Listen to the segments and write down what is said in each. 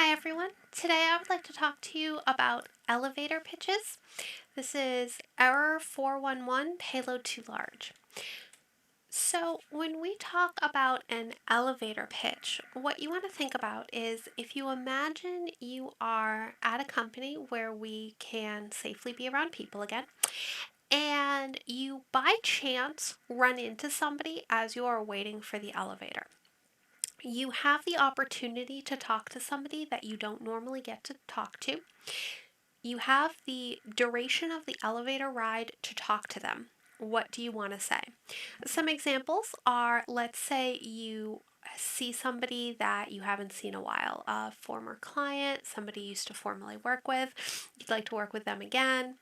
Hi everyone. Today I would like to talk to you about elevator pitches. This is error 411, payload too large. So when we talk about an elevator pitch, what you want to think about is if you imagine you are at a company where we can safely be around people again, and you by chance run into somebody as you are waiting for the elevator. You have the opportunity to talk to somebody that you don't normally get to talk to. You have the duration of the elevator ride to talk to them. What do you want to say? Some examples are, let's say you see somebody that you haven't seen a while, a former client, somebody you used to formerly work with, you'd like to work with them again,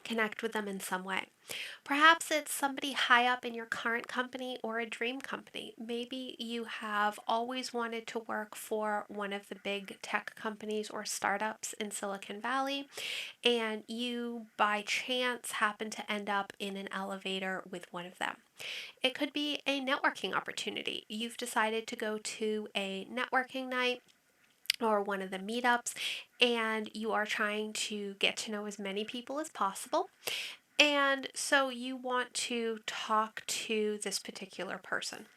connect with them in some way. Perhaps it's somebody high up in your current company or a dream company. Maybe you have always wanted to work for one of the big tech companies or startups in Silicon Valley, and you by chance happen to end up in an elevator with one of them. It could be a networking opportunity. You've decided to go to a networking night or one of the meetups, and you are trying to get to know as many people as possible. And so you want to talk to this particular person.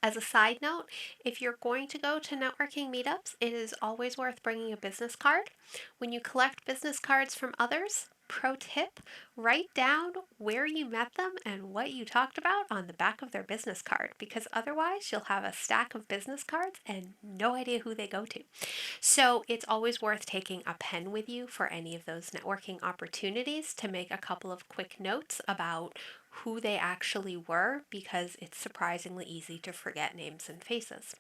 As a side note, if you're going to go to networking meetups, it is always worth bringing a business card. When you collect business cards from others, pro tip, write down where you met them and what you talked about on the back of their business card, because otherwise you'll have a stack of business cards and no idea who they go to. So it's always worth taking a pen with you for any of those networking opportunities to make a couple of quick notes about who they actually were, because it's surprisingly easy to forget names and faces.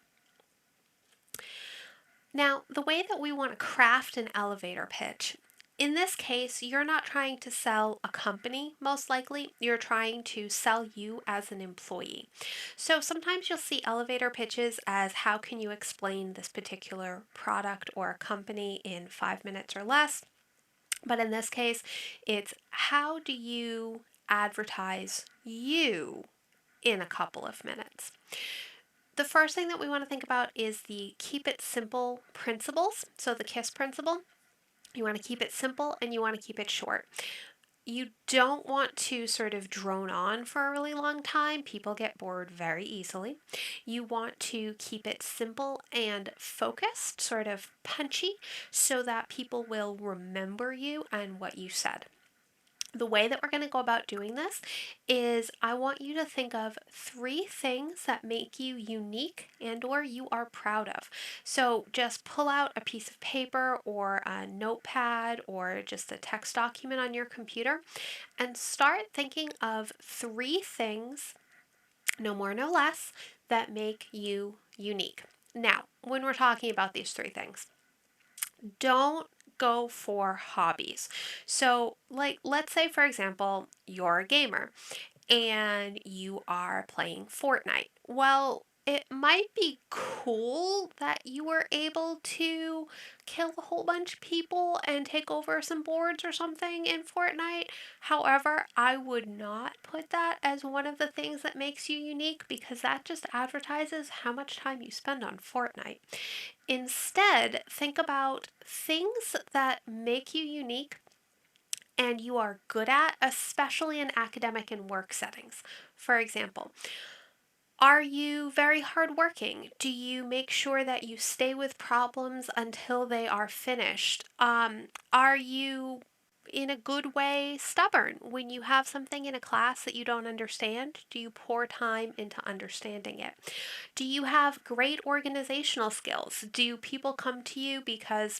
Now, the way that we want to craft an elevator pitch, in this case, you're not trying to sell a company, most likely. You're trying to sell you as an employee. So sometimes you'll see elevator pitches as how can you explain this particular product or company in 5 minutes or less. But in this case, it's how do you advertise you in a couple of minutes. The first thing that we want to think about is the keep it simple principles. So the KISS principle. You want to keep it simple and you want to keep it short. You don't want to sort of drone on for a really long time. People get bored very easily. You want to keep it simple and focused, sort of punchy, so that people will remember you and what you said. The way that we're going to go about doing this is I want you to think of 3 things that make you unique and or you are proud of. So just pull out a piece of paper or a notepad or just a text document on your computer and start thinking of 3 things, no more, no less, that make you unique. Now, when we're talking about these 3 things, don't go for hobbies. So, like, let's say, for example, you're a gamer and you are playing Fortnite. Well, it might be cool that you were able to kill a whole bunch of people and take over some boards or something in Fortnite. However, I would not put that as one of the things that makes you unique, because that just advertises how much time you spend on Fortnite. Instead, think about things that make you unique and you are good at, especially in academic and work settings. For example, are you very hardworking? Do you make sure that you stay with problems until they are finished? Are you, in a good way, stubborn? When you have something in a class that you don't understand, do you pour time into understanding it? Do you have great organizational skills? Do people come to you because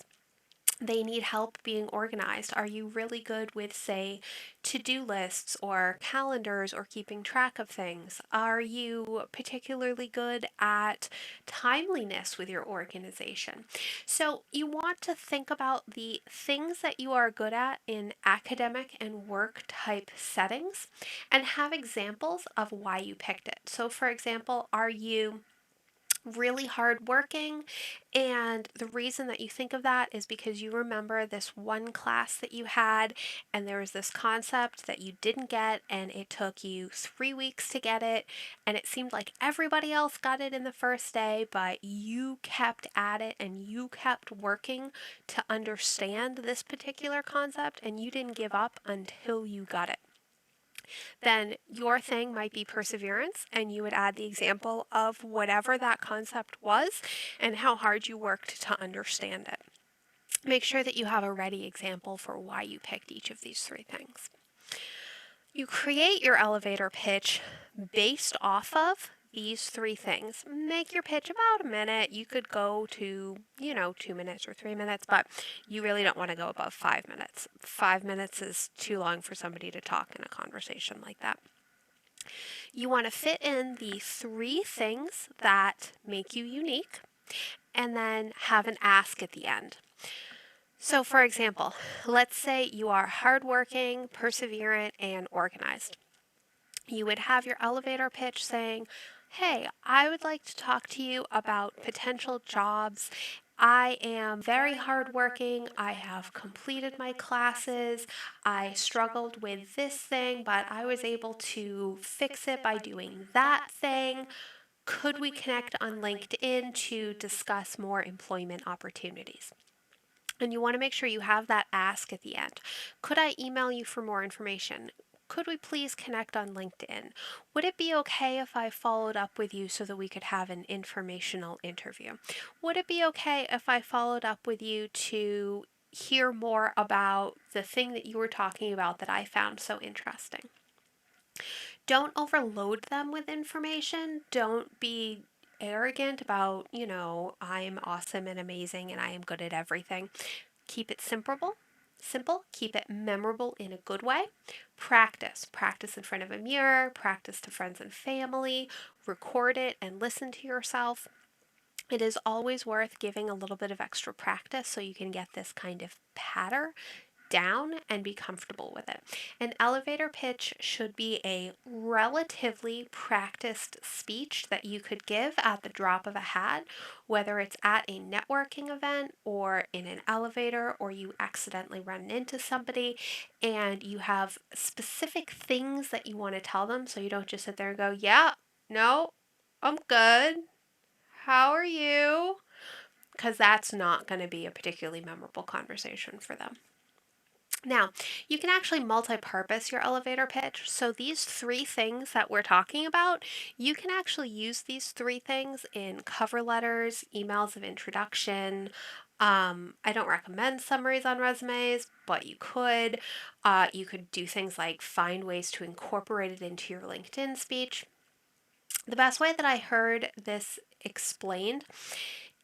they need help being organized? Are you really good with, say, to-do lists or calendars or keeping track of things? Are you particularly good at timeliness with your organization? So you want to think about the things that you are good at in academic and work type settings and have examples of why you picked it. So for example, are you really hardworking. And the reason that you think of that is because you remember this one class that you had, and there was this concept that you didn't get, and it took you 3 weeks to get it. And it seemed like everybody else got it in the first day, but you kept at it and you kept working to understand this particular concept, and you didn't give up until you got it. Then your thing might be perseverance, and you would add the example of whatever that concept was and how hard you worked to understand it. Make sure that you have a ready example for why you picked each of these three things. You create your elevator pitch based off of these three things. Make your pitch about a minute. You could go to, 2 minutes or 3 minutes, but you really don't want to go above 5 minutes. 5 minutes is too long for somebody to talk in a conversation like that. You want to fit in the three things that make you unique and then have an ask at the end. So, for example, let's say you are hardworking, perseverant, and organized. You would have your elevator pitch saying, "Hey, I would like to talk to you about potential jobs. I am very hardworking. I have completed my classes. I struggled with this thing, but I was able to fix it by doing that thing. Could we connect on LinkedIn to discuss more employment opportunities?" And you want to make sure you have that ask at the end. Could I email you for more information? Could we please connect on LinkedIn? Would it be okay if I followed up with you so that we could have an informational interview? Would it be okay if I followed up with you to hear more about the thing that you were talking about that I found so interesting? Don't overload them with information. Don't be arrogant about, I'm awesome and amazing and I am good at everything. Keep it simple, keep it memorable in a good way. Practice in front of a mirror, practice to friends and family, record it and listen to yourself. It is always worth giving a little bit of extra practice so you can get this kind of pattern down and be comfortable with it. An elevator pitch should be a relatively practiced speech that you could give at the drop of a hat, whether it's at a networking event or in an elevator, or you accidentally run into somebody and you have specific things that you want to tell them, so you don't just sit there and go, "Yeah, no, I'm good. How are you?" Because that's not going to be a particularly memorable conversation for them. Now, you can actually multi-purpose your elevator pitch. So these three things that we're talking about, you can actually use these three things in cover letters, emails of introduction. I don't recommend summaries on resumes, but you could. You could do things like find ways to incorporate it into your LinkedIn speech. The best way that I heard this explained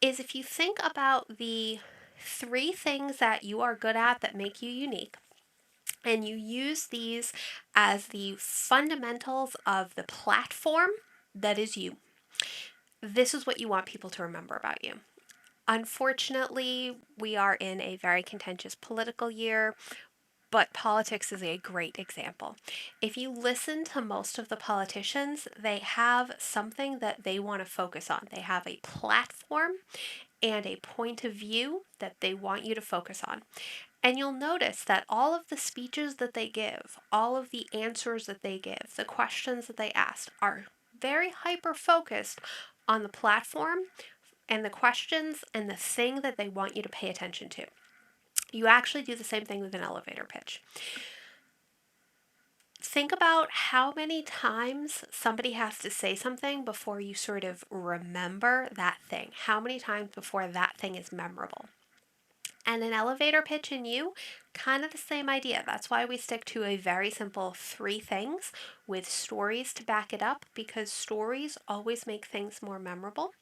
is if you think about the three things that you are good at that make you unique, and you use these as the fundamentals of the platform that is you. This is what you want people to remember about you. Unfortunately, we are in a very contentious political year, but politics is a great example. If you listen to most of the politicians, they have something that they want to focus on. They have a platform and a point of view that they want you to focus on. And you'll notice that all of the speeches that they give, all of the answers that they give, the questions that they ask are very hyper focused on the platform and the questions and the thing that they want you to pay attention to. You actually do the same thing with an elevator pitch. Think about how many times somebody has to say something before you sort of remember that thing. How many times before that thing is memorable. And an elevator pitch in you, kind of the same idea. That's why we stick to a very simple three things with stories to back it up, because stories always make things more memorable.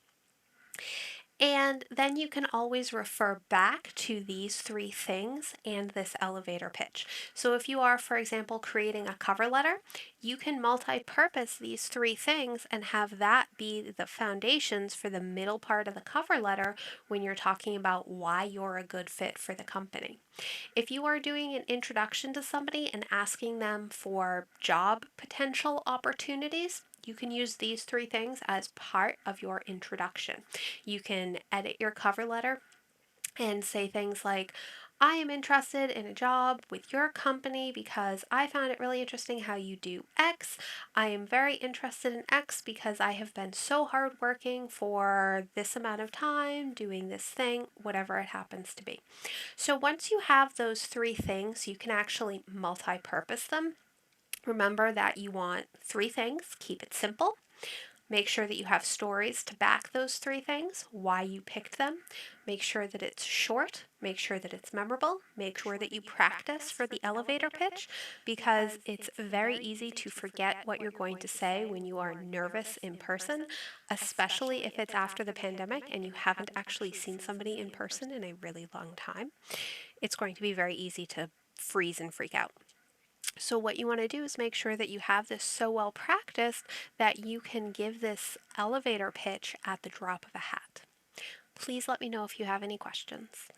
And then you can always refer back to these three things and this elevator pitch. So if you are, for example, creating a cover letter, you can multi-purpose these three things and have that be the foundations for the middle part of the cover letter when you're talking about why you're a good fit for the company. If you are doing an introduction to somebody and asking them for job potential opportunities, you can use these three things as part of your introduction. You can edit your cover letter and say things like, I am interested in a job with your company because I found it really interesting how you do X. I am very interested in X because I have been so hardworking for this amount of time doing this thing, whatever it happens to be. So once you have those three things, you can actually multi-purpose them. Remember that you want three things, keep it simple. Make sure that you have stories to back those three things, why you picked them. Make sure that it's short. Make sure that it's memorable. Make sure that you practice for the elevator pitch because it's very easy to forget what you're going to say when you are nervous in person, especially if it's after the pandemic and you haven't actually seen somebody in person in a really long time. It's going to be very easy to freeze and freak out. So, what you want to do is make sure that you have this so well practiced that you can give this elevator pitch at the drop of a hat. Please let me know if you have any questions.